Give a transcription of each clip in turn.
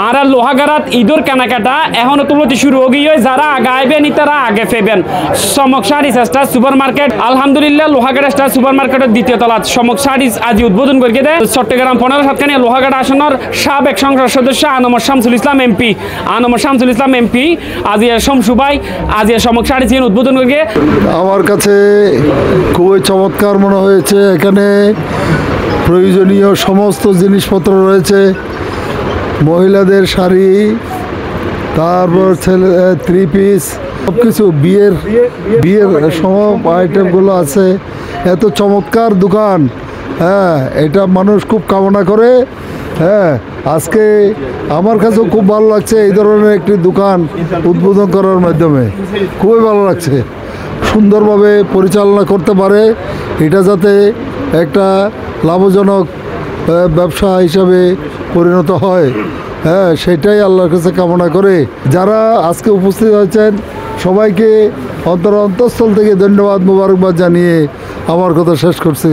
আর লোহাগাড়াত ঈদর কেনাকাটা এখনো তুলতে শুরু হয়ে গিয়ে যারা আগে আইবেন তারা আগে ফেবেন সমক শাড়ি স্টার সুপার মার্কেট আলহামদুলিল্লাহ লোহাগাড়া স্টার সুপার মার্কেটের দ্বিতীয় তলাত সমক শাড়ি আজি উদ্বোধন করে দেয় চট্টগ্রাম 15-7 লোহাগাড়া আসনের সাবেক সংসদ সদস্য আনমর শামসুল ইসলাম এমপি আজি শমসুবাই আজি সমক শাড়ি চিন উদ্বোধন করে। আমার কাছে খুবই চমৎকার মনে হয়েছে। এখানে প্রয়োজনীয় সমস্ত জিনিসপত্র রয়েছে, মহিলাদের শাড়ি, তারপর ছেলে থ্রি পিস, সব কিছু বিয়ের সব আইটেমগুলো আছে। এত চমৎকার দোকান, হ্যাঁ, এটা মানুষ খুব কামনা করে। হ্যাঁ, আজকে আমার কাছেও খুব ভালো লাগছে এই ধরনের একটি দোকান উদ্বোধন করার মাধ্যমে। খুবই ভালো লাগছে, সুন্দরভাবে পরিচালনা করতে পারে, এটা যাতে একটা লাভজনক ব্যবসা হিসাবে পরিণত হয়, হ্যাঁ, সেটাই আল্লাহর কাছে কামনা করে। যারা আজকে উপস্থিত হয়েছেন সবাইকে অন্তঃস্থল থেকে ধন্যবাদ মোবারকবাদ জানিয়ে আমার কথা শেষ করছি।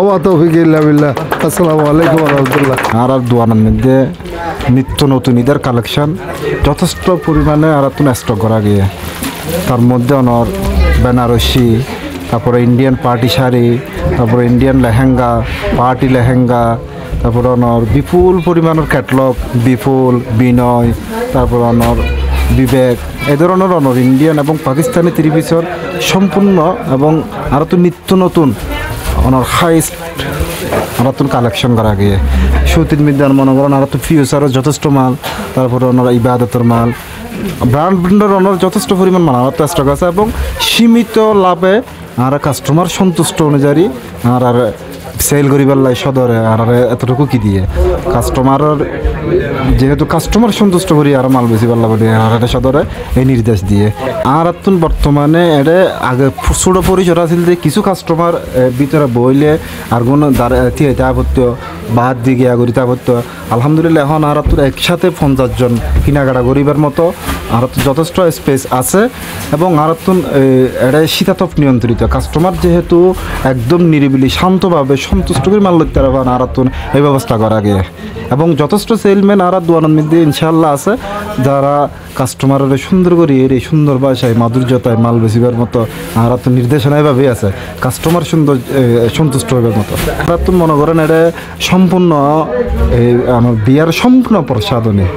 ওয়া তৌফিক ইল্লা বিল্লাহ। আসসালামু আলাইকুম ওয়া রাহমাতুল্লাহ। আর দোকানের মধ্যে নিত্য নতুন ঈদের কালেকশন যথেষ্ট পরিমাণে আর স্টক করা গিয়ে, তার মধ্যে অনর বেনারসি, তারপরে ইন্ডিয়ান পার্টি শাড়ি, তারপরে ইন্ডিয়ান লেহেঙ্গা, পার্টি লেহেঙ্গা, তারপরে অনর বিপুল পরিমাণের ক্যাটলগ, বিপুল, বিনয়, তারপর অনর বিবেক, এই ধরনের অনর ইন্ডিয়ান এবং পাকিস্তানি থ্রি পিসর সম্পূর্ণ এবং আরও তো নিত্য নতুন অনর হাইস্ট আর তো কালেকশন করা গিয়ে সুতির মিদ্যার মনে করেন আর তো ফিউচারও যথেষ্ট মাল, তারপরে ওনারা ইবাদতের মাল, ব্র্যান্ডের ওনার যথেষ্ট পরিমাণ মাল আর তো স্টক আছে এবং সীমিত লাভে আর কাস্টমার সন্তুষ্ট অনুযায়ী আর সেল করিবার লাই সদরে আর এতটুকু কি দিয়ে কাস্টমারের যেহেতু কাস্টমার সন্তুষ্ট করি আর মাল বেশি পাল্লা বলি আর এটা সদরে এই নির্দেশ দিয়ে। আর তুন বর্তমানে এটা আগে ছোটো পরিচয় আছিল যে কিছু কাস্টমার ভিতরে বইলে আর কোনো থিয়েতে আপত্য বাদ দিয়ে গিয়া করি আপত্য। আলহামদুলিল্লাহ এখন আর তোর একসাথে 50 জন কেনাকাটা করিবার মতো আর যথেষ্ট স্পেস আছে এবং আর তুন এটা শীতাতপ নিয়ন্ত্রিত কাস্টমার যেহেতু একদম নিরিবিলি শান্তভাবে সন্তুষ্ট করে মাল লইতে পারবেন আর তুন এই ব্যবস্থা করা গিয়ে এবং যথেষ্ট সেলম্যান আর দোয়ানোর মধ্যে ইনশাল্লাহ আছে যারা কাস্টমারের সুন্দর করে এই সুন্দর ভাষায় মাধুর্যতায় মাল বেশিবার মতো আর তো নির্দেশনা এভাবেই আছে কাস্টমার সুন্দর সন্তুষ্ট হইবার মতো। আর তো মনে করেন এটা সম্পূর্ণ এই আমার বিয়ার সম্পূর্ণ প্রসাদনী।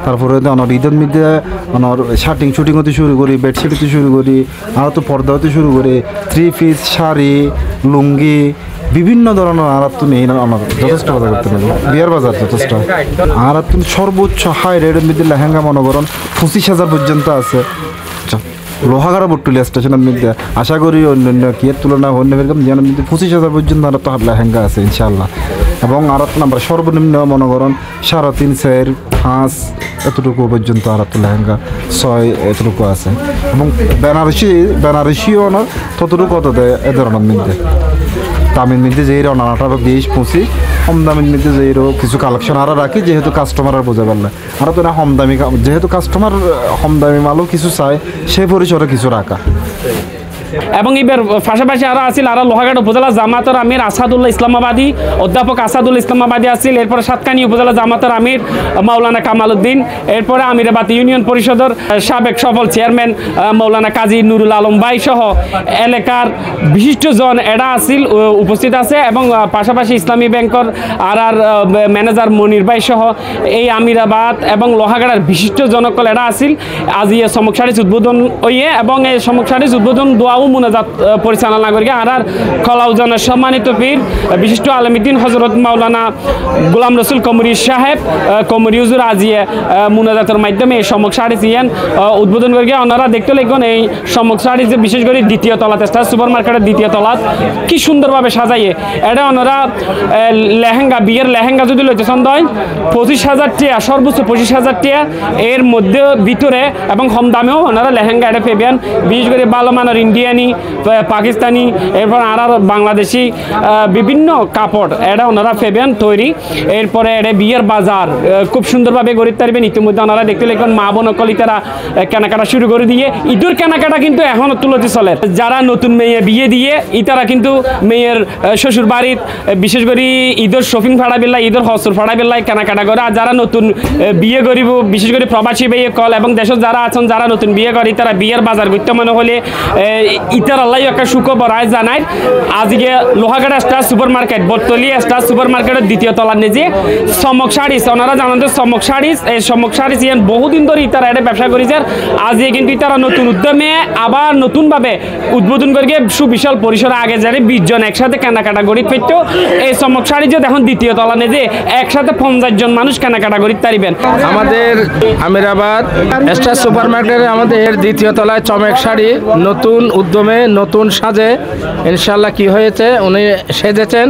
তারপরে আমার ঈদের মধ্যে আমার শুটিং হতে শুরু করি, বেডশিট হতে শুরু করি, আর তো পর্দা হতে শুরু করি, থ্রি পিস, শাড়ি, লুঙ্গি, বিভিন্ন ধরনের আরাতুন এই আমার যথেষ্ট কথা করতে পারি। বিয়ার বাজার যথেষ্ট আরাতুন সর্বোচ্চ হাই রেটের মধ্যে লেহেঙ্গা মনে করেন 25,000 পর্যন্ত আছে। লোহাগাড়া বট্টুলিয়া স্টেশনের মধ্যে আশা করি অন্যান্য কিয়ের তুলনায় অন্য এরকম যেন মধ্যে 25,000 পর্যন্ত আর তো লেহেঙ্গা আছে ইনশাল্লাহ। এবং আর আমরা সর্বনিম্ন মনে করেন 3.5, 4, 5 এতটুকু পর্যন্ত আর তো লেহেঙ্গা 6 এতটুকু আছে এবং বেনারসিও না ততটুকু কত দেয় এ ধরনের মধ্যে। দামের মধ্যে যে 18, 20, 25, কম দামের মধ্যে যে কিছু কালেকশন আরও রাখি যেহেতু কাস্টমার আর বোঝা পারলে আর তো না কম দামি যেহেতু কাস্টমার কম দামি মালও কিছু চায় সেই পরিসরে কিছু রাখা। এবং এবার পাশাপাশি আরও আসিল আরও লোহাগাড়া উপজেলা জামাতের আমির আসাদুল্লাহ ইসলামাবাদী, অধ্যাপক আসাদুল্লাহ ইসলামাবাদী আসিল। এরপরে সাতকানি উপজেলা জামাতের আমির মাওলানা কামাল উদ্দিন, এরপরে আমিরাবাদ ইউনিয়ন পরিষদের সাবেক সফল চেয়ারম্যান মাওলানা কাজী নুরুল আলম ভাই সহ এলাকার বিশিষ্টজন এরা আসিল উপস্থিত আছে এবং পাশাপাশি ইসলামী ব্যাংকের আর ম্যানেজার মনির ভাই সহ এই আমিরাবাদ এবং লোহাগাড়ার বিশিষ্ট জনকল এরা আসিল। আজ ইয়ে সমক শাড়ি উদ্বোধন হইয়ে এবং এই সমক শাড়ি উদ্বোধন দোয়া মুনাজাত পরিচালনা করি আর খলাউজানের সম্মানিত পীর বিশিষ্ট আলমউদ্দিন হজরত মাওলানা গোলাম রসুল কমরি সাহেব কমরি হুজুর আজিয়ে মুনাজাতের মাধ্যমে এই সমক শাড়ি চিয়েন উদ্বোধন করি। ওনারা দেখতে লাগবেন এই সমক শাড়ি যে বিশেষ করে দ্বিতীয় তলাতে স্টার সুপার মার্কেটের দ্বিতীয় তলাত কি সুন্দরভাবে সাজাইয়ে এটা ওনারা লেহেঙ্গা বিয়ের লেহেঙ্গা যদি লইতে চন্দ হয় 25,000 টাকা সর্বোচ্চ 25,000 টাকা এর মধ্যে ভিতরে এবং কম দামেও ওনারা লেহেঙ্গা এটা পেবেন। বিশেষ করে ভালো মানের ইন্ডিয়ান ইন্ডিয়ানি, পাকিস্তানি, এরপর আর বাংলাদেশি বিভিন্ন কাপড় এটা ওনারা ফেবেন তৈরি। এরপরে এটা বিয়ের বাজার খুব সুন্দরভাবে গড়ে তারবেন। ইতিমধ্যে ওনারা দেখতে লাগবেন মা বোন কলিতারা কেনাকাটা শুরু করে দিয়ে ঈদের কেনাকাটা কিন্তু এখনও তুলতে চলে। যারা নতুন মেয়ে বিয়ে দিয়ে ইতারা কিন্তু মেয়ের শ্বশুর বাড়ির বিশেষ করে ঈদের শপিং ফাড়া বেলায়, ঈদের হসর ফাড়া বেলায় কেনাকাটা করে। আর যারা নতুন বিয়ে করিব বিশেষ করে প্রবাসী বিয়ে কল এবং দেশত যারা আছেন যারা নতুন বিয়ে করে তারা বিয়ের বাজার করতে মনে হলে ইতার আল্লাহ একটা সুখবর আয় জানায়। আজকে Lohagara star super market, Battali star super মার্কেটের দ্বিতীয় তলার নিচে চমক শাড়িস, ওনারা জানেন তো চমক শাড়িস, এই চমক শাড়িস ইয়ান বহুদিন ধরে ইতারা এটা ব্যবসা করেছে। আজকে কিন্তু ইতারা নতুন উদ্যমে আবার নতুনভাবে উদ্বোধন করে সুবিশাল পরিসরে আগে যারে 20 জন একসাথে কেনাকাটা করি ফেরত এই চমক শাড়ি যে এখন দ্বিতীয় তলা নিচে একসাথে 50 জন মানুষ কেনাকাটা করি তারিবেন। আমাদের আমিরাবাদ স্টার সুপার মার্কেটে আমাদের দ্বিতীয় তলায় চমক শাড়ি নতুন উদ্যমে নতুন সাজে ইনশাল্লাহ কি হয়েছে উনি সেজেছেন।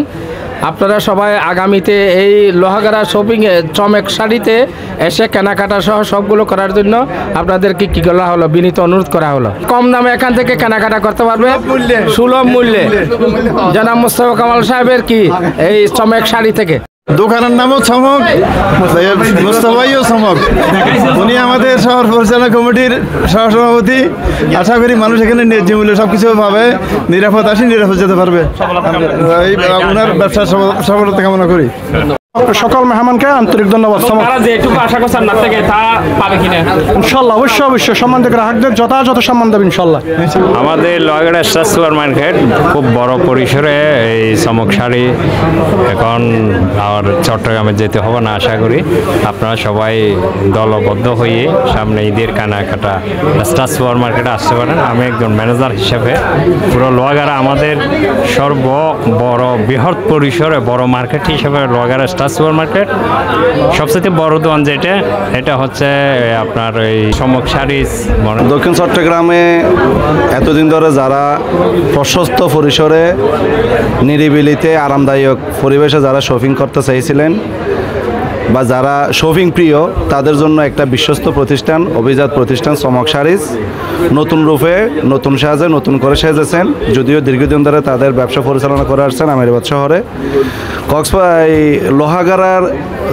আপনারা সবাই আগামীতে এই লোহাগাড়া শপিংয়ে চমক শাড়িতে এসে কেনাকাটা সহ সবগুলো করার জন্য আপনাদেরকে কী করা হলো, বিনীত অনুরোধ করা হলো। কম দামে এখান থেকে কেনাকাটা করতে পারবে, সুলভ মূল্যে। জনাব মোস্তফা কামাল সাহেবের কি এই চমক শাড়ি থেকে দোকানের নামও চমক, মোস্তফাইও চমক। উনি আমাদের শহর পরিচালনা কমিটির সহসভাপতি। আশা করি মানুষ এখানে ন্যায্য মূল্য সবকিছু পাবে, নিরাপদ আসি নিরাপদ যেতে পারবে। ওনার ব্যবসার সফলতা কামনা করি। সকল মেহমানকে আন্তরিক ধন্যবাদ। তারা যেটুকু আশা করছে আপনার থেকে তা পাবে কিনা ইনশাল্লাহ, অবশ্যই অবশ্যই সম্মান দেবে, গ্রাহকদের যথাযথ সম্মান দেবে ইনশাল্লাহ। আমাদের লোহাগাড়া স্টার সুপার মার্কেট খুব বড় পরিসরে এই চমক শাড়ি এখন আর চট্টগ্রামে যেতে হবে না আশা করি। আপনারা সবাই দলবদ্ধ হয়ে সামনে ঈদের কেনাকাটা স্টার সুপার মার্কেটে আসতে পারেন। আমি একজন ম্যানেজার হিসেবে পুরো লোহাগাড়া আমাদের সর্ব বড় বৃহৎ পরিসরে বড় মার্কেট হিসেবে লোহাগাড়া স্টার সুপার মার্কেট সবচেয়ে বড় দোকান যেটা এটা হচ্ছে আপনার এই চমক শাড়িস। দক্ষিণ চট্টগ্রামে এতদিন ধরে যারা প্রশস্ত পরিসরে নিরিবিলিতে আরামদায়ক পরিবেশে যারা শপিং করতে চাইছিলেন বা যারা শপিং প্রিয় তাদের জন্য একটা বিশ্বস্ত প্রতিষ্ঠান, অভিজাত প্রতিষ্ঠান চমক শাড়িস নতুন রূপে নতুন সাজে নতুন করে সেজেছেন। যদিও দীর্ঘদিন ধরে তাদের ব্যবসা পরিচালনা করে আসছেন আমিরাবাদ শহরে। লোহাগাড়ার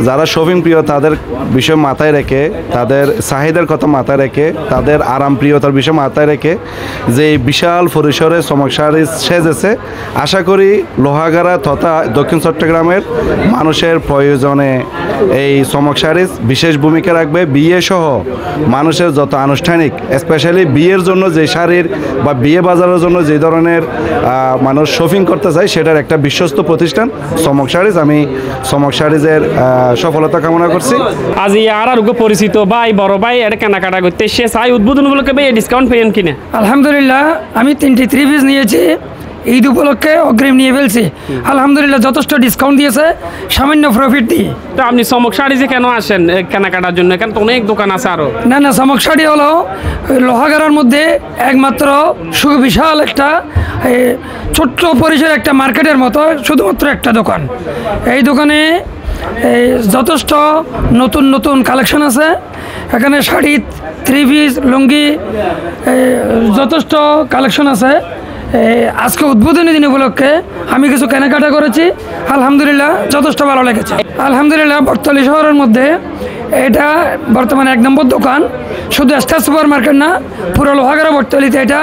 যারা শপিং প্রিয় তাদের বিষয় মাথায় রেখে, তাদের চাহিদার কথা মাথায় রেখে, তাদের আরাম প্রিয়তার বিষয় মাথায় রেখে যে বিশাল পরিসরে চমক শাড়িস সেজেছে, আশা করি লোহাগাড়া তথা দক্ষিণ চট্টগ্রামের মানুষের প্রয়োজনে এই চমক শাড়িস বিশেষ ভূমিকা রাখবে। বিয়ে সহ মানুষের যত আনুষ্ঠানিক স্পেশালি বিয়ের জন্য যে শাড়ির বা বিয়ে বাজারের জন্য যে ধরনের মানুষ শপিং করতে চায় সেটার একটা বিশ্বস্ত প্রতিষ্ঠান চমক শাড়িস। আমি চমক শাড়িজের সফলতা কামনা করছি। আজ আর পরিচিত ভাই বড় ভাই এটা কেনাকাটা করতে সে চাই উদ্বোধন উপলক্ষে ভাই ডিসকাউন্ট পেয়েন কিনা? আলহামদুলিল্লাহ আমি 3টি 3 পিস নিয়েছি, ঈদ উপলক্ষে অগ্রিম নিয়ে ফেলছি। আলহামদুলিল্লাহ যথেষ্ট ডিসকাউন্ট দিয়েছে, সামান্য প্রফিট দিয়ে। তো আপনি চমক শাড়ি যে কেন আসেন কেনাকাটার জন্য? এখানে তো অনেক দোকান আছে আরো। না চমক শাড়ি হলো লোহাগাড়ার মধ্যে একমাত্র সুবিশাল একটা ছোট্ট পরিসরের একটা মার্কেটের মতো শুধুমাত্র একটা দোকান। এই দোকানে যথেষ্ট নতুন নতুন কালেকশন আছে। এখানে শাড়ি, 3 পিস, লুঙ্গি যথেষ্ট কালেকশন আছে। আজকে উদ্বোধনী দিন উপলক্ষে আমি কিছু কেনাকাটা করেছি, আলহামদুলিল্লাহ যথেষ্ট ভালো লেগেছে। আলহামদুলিল্লাহ বটতলী শহরের মধ্যে এটা বর্তমানে 1 নম্বর দোকান। শুধু স্টার সুপার মার্কেট না, পুরো লোহাগাড়া বটতলীতে এটা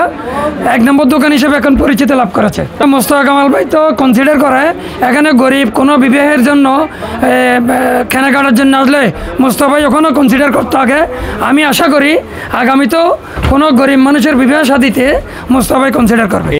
1 নম্বর দোকান হিসেবে এখন পরিচিতি লাভ করেছে। মোস্তফা কামাল ভাই তো কনসিডার করে এখানে গরিব কোনো বিবাহের জন্য কেনাকাটার জন্য আসলে মোস্তফা ভাই ওখানেও কনসিডার করতে হবে। আমি আশা করি আগামীতেও কোনো গরিব মানুষের বিবাহ শাদীতে মোস্তফা ভাই কনসিডার করবে।